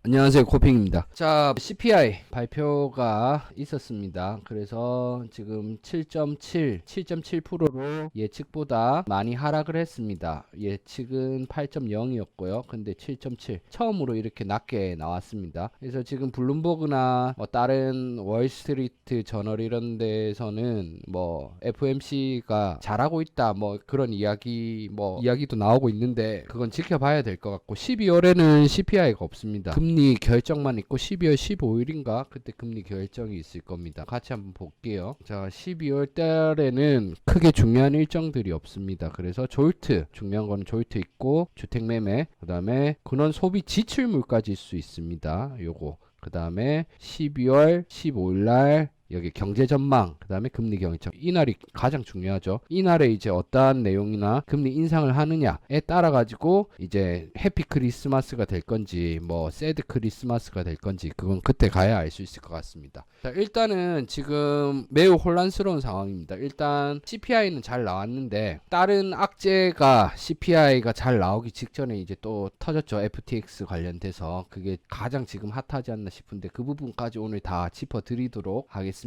안녕하세요, 코핑입니다. 자, CPI 발표가 있었습니다. 그래서 지금 7.7%로 예측보다 많이 하락을 했습니다. 예측은 8.0이었고요. 근데 7.7 처음으로 이렇게 낮게 나왔습니다. 그래서 지금 블룸버그나 뭐 다른 월스트리트 저널 이런 데서는 뭐 FOMC가 잘하고 있다 뭐 그런 이야기도 나오고 있는데 그건 지켜봐야 될 것 같고, 12월에는 CPI가 없습니다. 금리 결정만 있고 12월 15일인가 그때 금리 결정이 있을 겁니다. 같이 한번 볼게요. 자, 12월 달에는 크게 중요한 일정들이 없습니다. 그래서 졸트, 중요한 거는 졸트 있고 주택 매매, 그 다음에 근원 소비 지출 물가지 수 있습니다. 요거. 그 다음에 12월 15일 날 여기 경제 전망, 그 다음에 금리 결정. 이날이 가장 중요하죠. 이날에 이제 어떠한 내용이나 금리 인상을 하느냐에 따라 가지고 이제 해피 크리스마스가 될 건지 뭐 새드 크리스마스가 될 건지 그건 그때 가야 알 수 있을 것 같습니다. 자, 일단은 지금 매우 혼란스러운 상황입니다. 일단 CPI는 잘 나왔는데 다른 악재가 CPI가 잘 나오기 직전에 이제 또 터졌죠. FTX 관련돼서 그게 가장 지금 핫하지 않나 싶은데 그 부분까지 오늘 다 짚어드리도록 하겠습니다.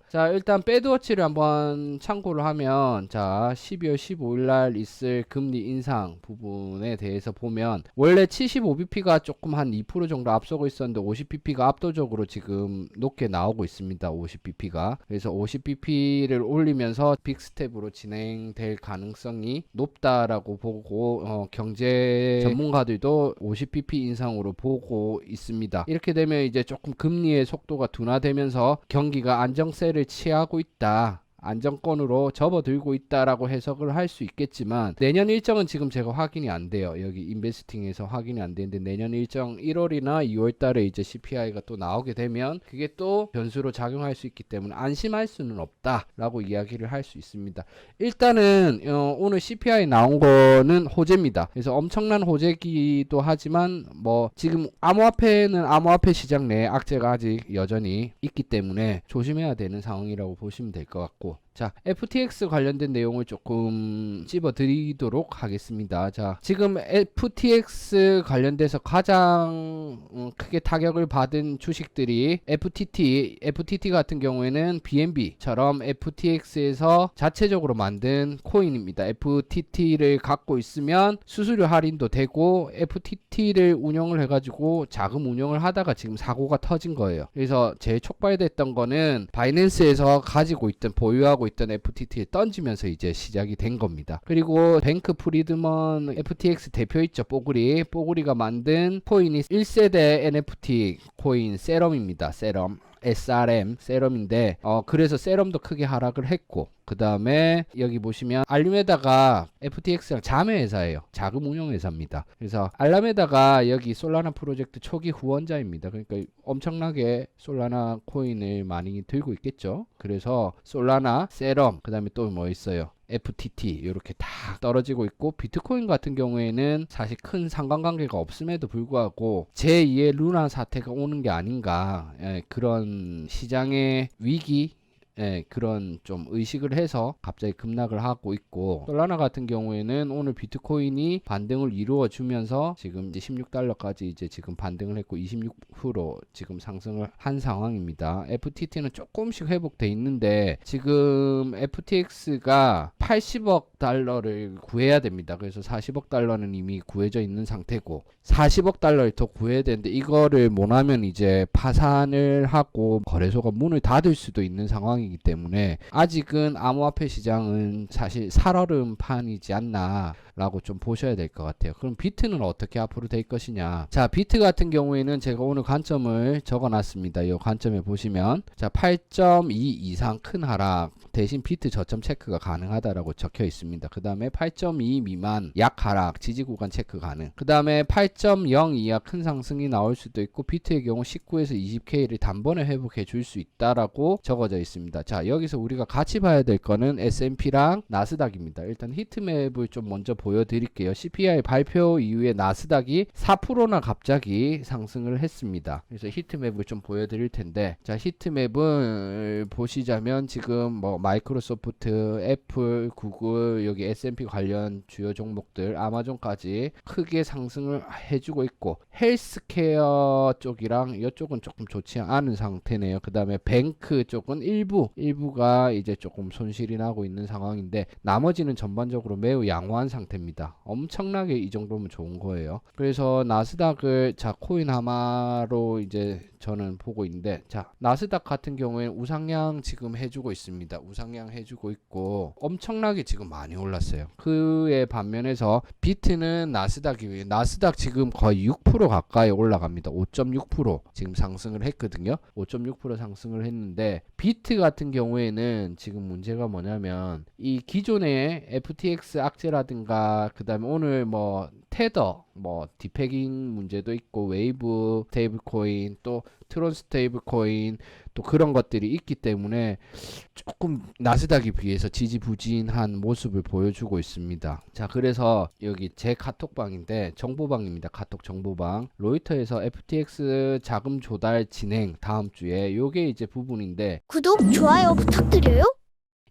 자, 일단 배드워치를 한번 참고를 하면, 자 12월 15일 날 있을 금리 인상 부분에 대해서 보면 원래 75bp가 조금 한 2% 정도 앞서고 있었는데 50bp가 압도적으로 지금 높게 나오고 있습니다. 50bp가. 그래서 50bp를 올리면서 빅스텝으로 진행될 가능성이 높다라고 보고 경제 전문가들도 50bp 인상으로 보고 있습니다. 이렇게 되면 이제 조금 금리의 속도가 둔화되면서 경기가 안정세를 취하고 있다, 안정권으로 접어들고 있다라고 해석을 할 수 있겠지만, 내년 일정은 지금 제가 확인이 안 돼요. 여기 인베스팅에서 확인이 안 되는데 내년 일정 1월이나 2월 달에 이제 CPI가 또 나오게 되면 그게 또 변수로 작용할 수 있기 때문에 안심할 수는 없다라고 이야기를 할 수 있습니다. 일단은 오늘 CPI 나온 거는 호재입니다. 그래서 엄청난 호재기도 하지만 뭐 지금 암호화폐는 암호화폐 시장 내에 악재가 아직 여전히 있기 때문에 조심해야 되는 상황이라고 보시면 될 것 같고, 자, FTX 관련된 내용을 조금 찝어드리도록 하겠습니다. 자, 지금 FTX 관련돼서 가장 크게 타격을 받은 주식들이 FTT 같은 경우에는 BNB처럼 FTX에서 자체적으로 만든 코인입니다. FTT를 갖고 있으면 수수료 할인도 되고 FTT를 운영을 해가지고 자금 운영을 하다가 지금 사고가 터진 거예요. 그래서 제일 촉발됐던 거는 바이낸스에서 가지고 있던 보유하고 있던 FTT에 던지면서 이제 시작이 된 겁니다. 그리고 뱅크 프리드먼 FTX 대표 있죠. 뽀글이가 만든 코인이 1세대 NFT 코인 세럼입니다. 세럼인데 그래서 세럼도 크게 하락을 했고, 그 다음에 여기 보시면 알라메다가 FTX랑 자매회사예요. 자금 운용회사입니다. 그래서 알라메다가 여기 솔라나 프로젝트 초기 후원자입니다. 그러니까 엄청나게 솔라나 코인을 많이 들고 있겠죠. 그래서 솔라나, 세럼, 그 다음에 또 뭐 있어요? FTT 이렇게 다 떨어지고 있고, 비트코인 같은 경우에는 사실 큰 상관관계가 없음에도 불구하고 제2의 루나 사태가 오는 게 아닌가, 그런 시장의 위기, 그런 좀 의식을 해서 갑자기 급락을 하고 있고, 솔라나 같은 경우에는 오늘 비트코인이 반등을 이루어 주면서 지금 이제 $16까지 이제 지금 반등을 했고 26% 지금 상승을 한 상황입니다. FTT는 조금씩 회복돼 있는데 지금 FTX가 $80억 구해야 됩니다. 그래서 $40억 이미 구해져 있는 상태고 40억 더 구해야 되는데 이거를 못하면 이제 파산을 하고 거래소가 문을 닫을 수도 있는 상황이기 때문에 아직은 암호화폐 시장은 사실 살얼음판이지 않나 라고 좀 보셔야 될 것 같아요. 그럼 비트는 어떻게 앞으로 될 것이냐. 자, 비트 같은 경우에는 제가 오늘 관점을 적어 놨습니다. 이 관점에 보시면 자 8.2 이상 큰 하락 대신 비트 저점 체크가 가능하다라고 적혀 있습니다. 그 다음에 8.2 미만 약 하락 지지 구간 체크 가능. 그 다음에 8.0 이하 큰 상승이 나올 수도 있고, 비트의 경우 19에서 20K를 단번에 회복해 줄 수 있다라고 적어져 있습니다. 자, 여기서 우리가 같이 봐야 될 거는 S&P랑 나스닥입니다. 일단 히트맵을 좀 먼저 보여드릴게요. CPI 발표 이후에 나스닥이 4%나 갑자기 상승을 했습니다. 그래서 히트맵을 좀 보여드릴 텐데, 자, 히트맵을 보시자면 지금 뭐 마이크로소프트, 애플, 구글, 여기 S&P 관련 주요 종목들, 아마존까지 크게 상승을 해주고 있고, 헬스케어 쪽이랑 이쪽은 조금 좋지 않은 상태네요. 그 다음에 뱅크 쪽은 일부가 이제 조금 손실이 나고 있는 상황인데, 나머지는 전반적으로 매우 양호한 상태입니다. 엄청나게 이 정도면 좋은 거예요. 그래서 나스닥을, 자, 코인 하마로 이제 저는 보고 있는데, 자, 나스닥 같은 경우에는 우상향 지금 해주고 있습니다. 우상향 해주고 있고 엄청나게 지금 많이 올랐어요. 그에 반면에서 비트는 나스닥 지금 거의 6% 가까이 올라갑니다. 5.6% 지금 상승을 했거든요. 5.6% 상승을 했는데, 비트 같은 경우에는 지금 문제가 뭐냐면, 이 기존의 FTX 악재라든가, 그 다음에 오늘 뭐 테더, 뭐 디패깅 문제도 있고, 웨이브 스테이블 코인, 또 트론 스테이블 코인, 또 그런 것들이 있기 때문에 조금 나스닥에 비해서 지지부진한 모습을 보여주고 있습니다. 자, 그래서 여기 제 카톡방인데, 정보방입니다. 카톡 정보방. 로이터에서 FTX 자금 조달 진행 다음 주에, 요게 이제 부분인데, 구독, 좋아요 부탁드려요.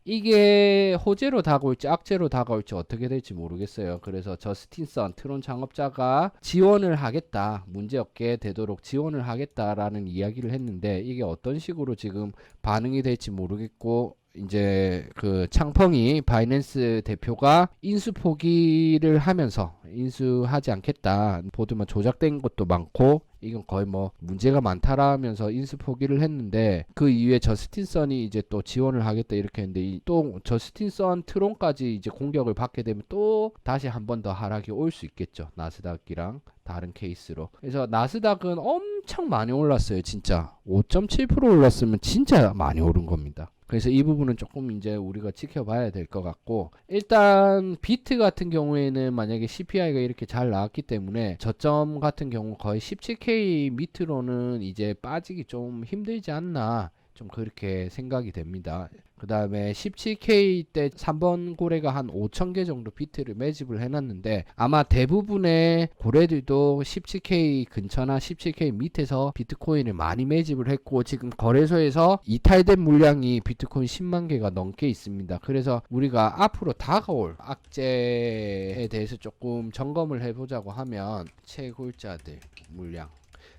이게 호재로 다가올지 악재로 다가올지 어떻게 될지 모르겠어요. 그래서 저스틴 선 트론 창업자가 지원을 하겠다, 문제없게 되도록 지원을 하겠다라는 이야기를 했는데, 이게 어떤 식으로 지금 반응이 될지 모르겠고, 이제 그 창펑이 바이낸스 대표가 인수 포기를 하면서 인수하지 않겠다, 보드만 조작된 것도 많고 이건 거의 뭐 문제가 많다라면서 인수 포기를 했는데, 그 이후에 저스틴 선이 이제 또 지원을 하겠다 이렇게 했는데, 또 저스틴 선 트론까지 이제 공격을 받게 되면 또 다시 한 번 더 하락이 올 수 있겠죠, 나스닥이랑 다른 케이스로. 그래서 나스닥은 엄청 많이 올랐어요. 진짜 5.7% 올랐으면 진짜 많이 오른 겁니다. 그래서 이 부분은 조금 이제 우리가 지켜봐야 될 것 같고, 일단 비트 같은 경우에는 만약에 CPI가 이렇게 잘 나왔기 때문에 저점 같은 경우 거의 17K 밑으로는 이제 빠지기 좀 힘들지 않나, 좀 그렇게 생각이 됩니다. 그 다음에 17K 때 3번 고래가 한 5,000개 정도 비트를 매집을 해놨는데, 아마 대부분의 고래들도 17K 근처나 17K 밑에서 비트코인을 많이 매집을 했고, 지금 거래소에서 이탈된 물량이 비트코인 10만 개가 넘게 있습니다. 그래서 우리가 앞으로 다가올 악재에 대해서 조금 점검을 해보자고 하면, 채굴자들 물량.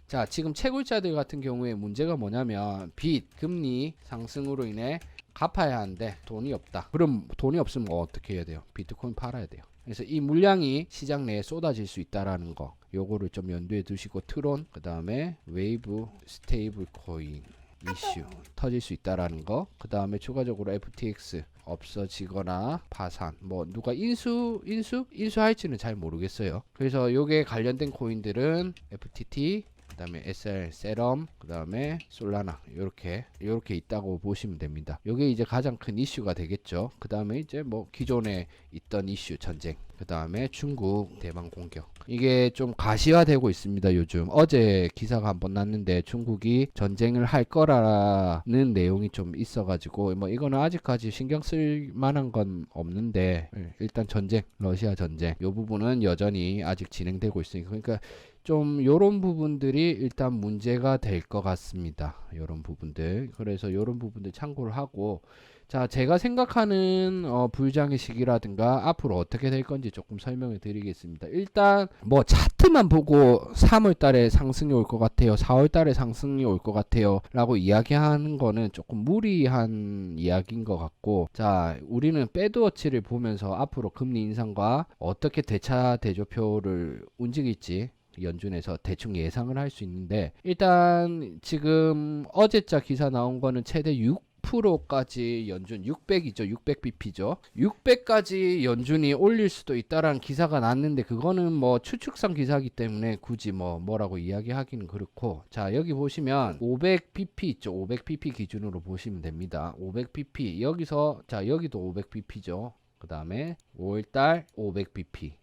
자, 지금 채굴자들 같은 경우에 문제가 뭐냐면, 빚, 금리 상승으로 인해 갚아야 하는데 돈이 없다. 그럼 돈이 없으면 어떻게 해야 돼요? 비트코인 팔아야 돼요. 그래서 이 물량이 시장 내에 쏟아질 수 있다라는 거, 요거를 좀 염두에 두시고, 트론, 그 다음에 웨이브 스테이블 코인 이슈 터질 수 있다라는 거, 그 다음에 추가적으로 FTX 없어지거나 파산, 뭐 누가 인수할지는 잘 모르겠어요. 그래서 요게 관련된 코인들은 FTT, 그 다음에 SR, 세럼, 그 다음에 솔라나, 요렇게 있다고 보시면 됩니다. 요게 이제 가장 큰 이슈가 되겠죠. 그 다음에 이제 뭐 기존에 있던 이슈, 전쟁, 그 다음에 중국 대만 공격, 이게 좀 가시화되고 있습니다. 요즘 어제 기사가 한번 났는데, 중국이 전쟁을 할 거라는 내용이 좀 있어가지고, 뭐 이거는 아직까지 신경 쓸 만한 건 없는데, 일단 전쟁, 러시아 전쟁, 요 부분은 여전히 아직 진행되고 있으니까, 그러니까 좀 요런 부분들이 일단 문제가 될 것 같습니다. 요런 부분들. 그래서 요런 부분들 참고를 하고, 자, 제가 생각하는 불장의 시기라든가 앞으로 어떻게 될 건지 조금 설명을 드리겠습니다. 일단 뭐 차트만 보고 3월 달에 상승이 올 것 같아요, 4월 달에 상승이 올 것 같아요 라고 이야기하는 거는 조금 무리한 이야기인 것 같고, 자, 우리는 배드워치를 보면서 앞으로 금리 인상과 어떻게 대차 대조표를 움직일지 연준에서 대충 예상을 할 수 있는데, 일단 지금 어제자 기사 나온 거는 최대 6%까지 연준, 600이죠. 600bp죠. 600까지 연준이 올릴 수도 있다라는 기사가 났는데, 그거는 뭐 추측성 기사이기 때문에 굳이 뭐라고 이야기하기는 그렇고, 자, 여기 보시면 500bp 있죠. 500bp 기준으로 보시면 됩니다. 500bp 여기서, 자, 여기도 500bp죠. 그 다음에 5월달 500bp,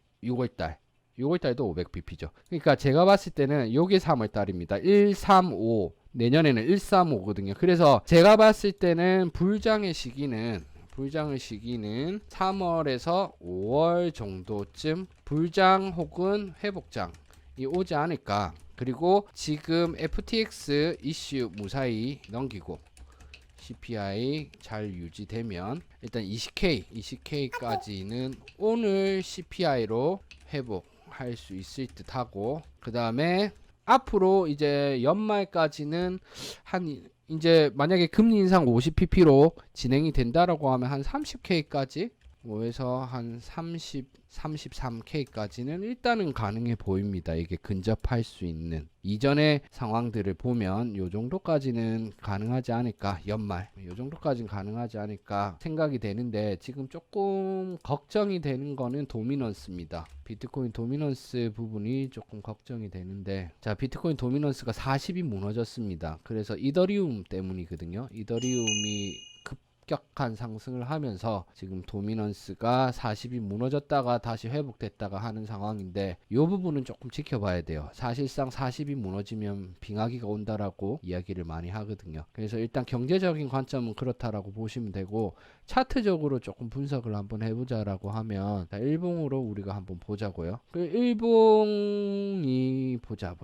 6월달도 500bp죠. 그러니까 제가 봤을 때는 요게 3월달입니다. 135, 내년에는 135거든요. 그래서 제가 봤을 때는 불장의 시기는 불장 시기는 3월에서 5월 정도쯤 불장 혹은 회복장이 오지 않을까. 그리고 지금 FTX 이슈 무사히 넘기고 CPI 잘 유지되면 일단 20K까지는 오늘 CPI로 회복할 수 있을 듯 하고, 그 다음에 앞으로 이제 연말까지는 이제 만약에 금리 인상 50pp로 진행이 된다라고 하면 한 30K까지 뭐해서 한 33K까지는 일단은 가능해 보입니다. 이게 근접할 수 있는 이전의 상황들을 보면 요 정도까지는 가능하지 않을까. 연말 요 정도까지는 가능하지 않을까 생각이 되는데, 지금 조금 걱정이 되는 거는 도미넌스입니다. 비트코인 도미넌스 부분이 조금 걱정이 되는데, 자, 비트코인 도미넌스가 40이 무너졌습니다. 그래서 이더리움 때문이거든요. 이더리움이 급격한 상승을 하면서 지금 도미넌스가 40이 무너졌다가 다시 회복됐다가 하는 상황인데, 이 부분은 조금 지켜봐야 돼요. 사실상 40이 무너지면 빙하기가 온다라고 이야기를 많이 하거든요. 그래서 일단 경제적인 관점은 그렇다라고 보시면 되고, 차트적으로 조금 분석을 한번 해보자라고 하면, 일봉으로 우리가 한번 보자고요. 그 일봉이 보자.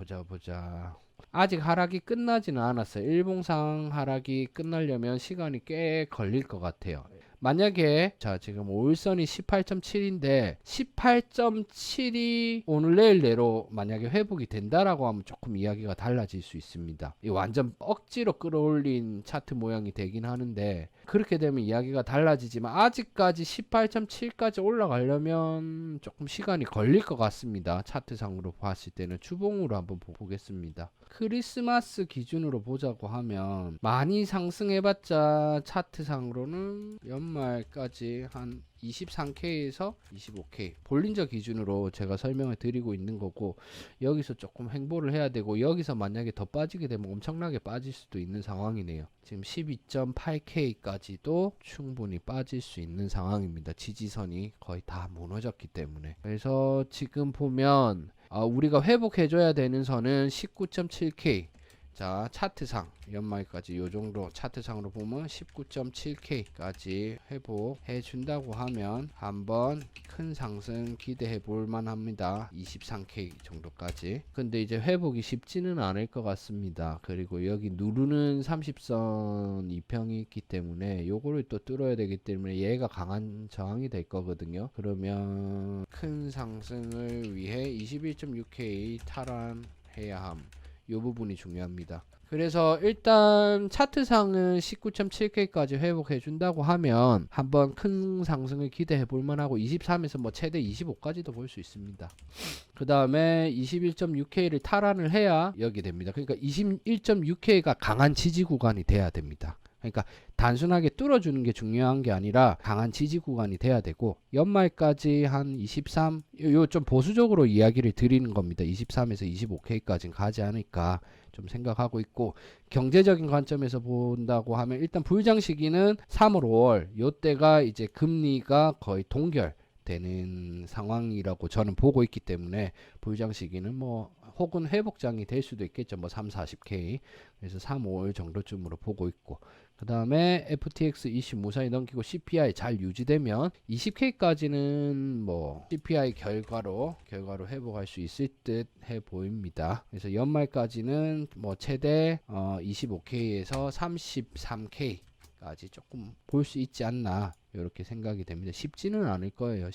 아직 하락이 끝나지는 않았어요. 일봉상 하락이 끝나려면 시간이 꽤 걸릴 것 같아요. 만약에 자, 지금 5일선이 18.7인데 18.7이 오늘 내일 내로 만약에 회복이 된다라고 하면 조금 이야기가 달라질 수 있습니다. 이 완전 억지로 끌어올린 차트 모양이 되긴 하는데, 그렇게 되면 이야기가 달라지지만 아직까지 18.7까지 올라가려면 조금 시간이 걸릴 것 같습니다. 차트상으로 봤을 때는. 주봉으로 한번 보겠습니다. 크리스마스 기준으로 보자고 하면 많이 상승해봤자 차트상으로는 연말까지 한 23K에서 25K 볼린저 기준으로 제가 설명을 드리고 있는 거고, 여기서 조금 횡보를 해야 되고, 여기서 만약에 더 빠지게 되면 엄청나게 빠질 수도 있는 상황이네요. 지금 12.8K까지도 충분히 빠질 수 있는 상황입니다. 지지선이 거의 다 무너졌기 때문에. 그래서 지금 보면 우리가 회복해줘야 되는 선은 19.7K. 자, 차트상 연말까지 요 정도 차트상으로 보면 19.7K까지 회복해 준다고 하면 한번 큰 상승 기대해 볼 만합니다. 23K 정도까지. 근데 이제 회복이 쉽지는 않을 것 같습니다. 그리고 여기 누르는 30선 이평이 있기 때문에 요거를 또 뚫어야 되기 때문에 얘가 강한 저항이 될 거거든요. 그러면 큰 상승을 위해 21.6K 탈환해야 함. 이 부분이 중요합니다. 그래서 일단 차트상은 19.7K까지 회복해 준다고 하면 한번 큰 상승을 기대해 볼 만하고, 23에서 뭐 최대 25까지도 볼 수 있습니다. 그 다음에 21.6K를 탈환을 해야 여기 됩니다. 그러니까 21.6K가 강한 지지 구간이 돼야 됩니다. 그러니까 단순하게 뚫어주는 게 중요한 게 아니라 강한 지지 구간이 돼야 되고, 연말까지 한 23, 요 좀 보수적으로 이야기를 드리는 겁니다. 23에서 25K까지는 가지 않을까 좀 생각하고 있고, 경제적인 관점에서 본다고 하면 일단 불장 시기는 3월, 5월 요때가 이제 금리가 거의 동결되는 상황이라고 저는 보고 있기 때문에, 불장 시기는 뭐 혹은 회복장이 될 수도 있겠죠. 뭐 3, 40K. 그래서 3, 5월 정도쯤으로 보고 있고, 그 다음에 FTX 이슈 무사히 넘기고 CPI 잘 유지되면 20K까지는 뭐 CPI 결과로 회복할 수 있을 듯 해 보입니다. 그래서 연말까지는 뭐 최대 25K에서 33K까지 조금 볼 수 있지 않나, 이렇게 생각이 됩니다. 쉽지는 않을 거예요.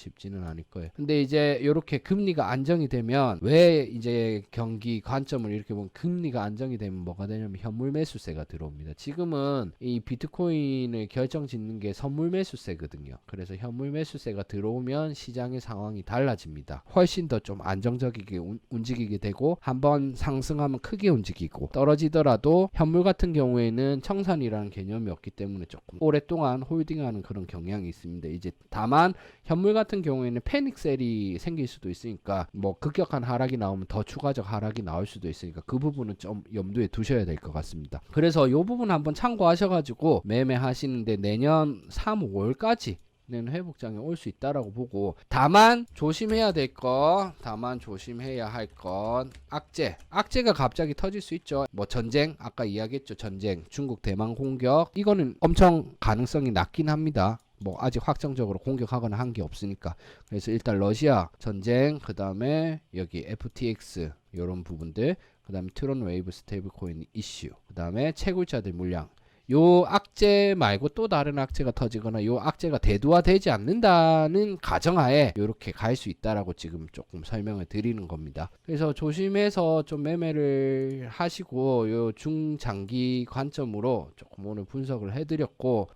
근데 이제 이렇게 금리가 안정이 되면, 왜 이제 경기 관점을 이렇게 보면 금리가 안정이 되면 뭐가 되냐면 현물 매수세가 들어옵니다. 지금은 이 비트코인을 결정짓는 게 선물 매수세거든요. 그래서 현물 매수세가 들어오면 시장의 상황이 달라집니다. 훨씬 더 좀 안정적이게 움직이게 되고, 한번 상승하면 크게 움직이고, 떨어지더라도 현물 같은 경우에는 청산이라는 개념이 없기 때문에 조금 오랫동안 홀딩하는 그런 경향이 있습니다. 이제 다만 현물 같은 경우에는 패닉셀이 생길 수도 있으니까, 뭐 급격한 하락이 나오면 더 추가적 하락이 나올 수도 있으니까 그 부분은 좀 염두에 두셔야 될 것 같습니다. 그래서 이 부분 한번 참고하셔가지고 매매하시는데, 내년 3, 5월까지 는 회복장에 올 수 있다라고 보고, 다만 조심해야 할 건 악재가 갑자기 터질 수 있죠. 뭐 전쟁, 아까 이야기했죠. 전쟁, 중국 대만 공격, 이거는 엄청 가능성이 낮긴 합니다. 뭐 아직 확정적으로 공격하거나 한 게 없으니까. 그래서 일단 러시아 전쟁, 그 다음에 여기 FTX 이런 부분들, 그 다음에 트론 웨이브 스테이블 코인 이슈, 그 다음에 채굴자들 물량. 요 악재 말고 또 다른 악재가 터지거나 요 악재가 대두화되지 않는다는 가정하에 이렇게 갈 수 있다라고 지금 조금 설명을 드리는 겁니다. 그래서 조심해서 좀 매매를 하시고 요 중장기 관점으로 조금 오늘 분석을 해드렸고,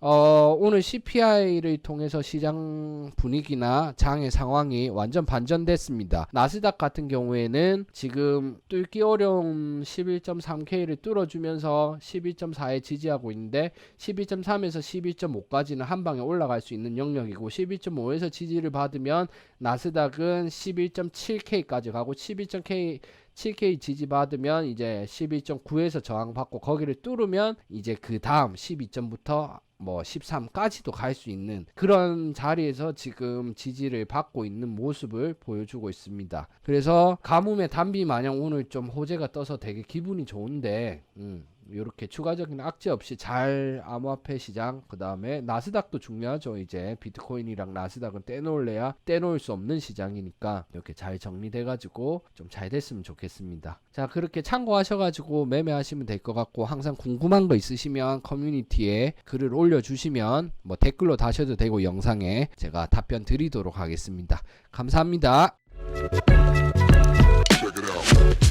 오늘 CPI를 통해서 시장 분위기나 장의 상황이 완전 반전됐습니다. 나스닥 같은 경우에는 지금 뚫기 어려운 11.3K를 뚫어주면서 12.4에 지지하고 있는 12.3에서 12.5까지는 한 방에 올라갈 수 있는 영역이고, 12.5에서 지지를 받으면 나스닥은 11.7K까지 가고, 7K 지지 받으면 이제 11.9에서 저항받고 거기를 뚫으면 이제 그 다음 12점부터 뭐 13까지도 갈 수 있는 그런 자리에서 지금 지지를 받고 있는 모습을 보여주고 있습니다. 그래서 가뭄의 단비 마냥 오늘 좀 호재가 떠서 되게 기분이 좋은데, 이렇게 추가적인 악재 없이 잘 암호화폐 시장, 그 다음에 나스닥도 중요하죠. 이제 비트코인이랑 나스닥은 떼놓을래야 떼놓을 수 없는 시장이니까 이렇게 잘 정리돼 가지고 좀 잘 됐으면 좋겠습니다. 자, 그렇게 참고하셔가지고 매매하시면 될 것 같고, 항상 궁금한 거 있으시면 커뮤니티에 글을 올려주시면 뭐 댓글로 다셔도 되고 영상에 제가 답변 드리도록 하겠습니다. 감사합니다. Check it out.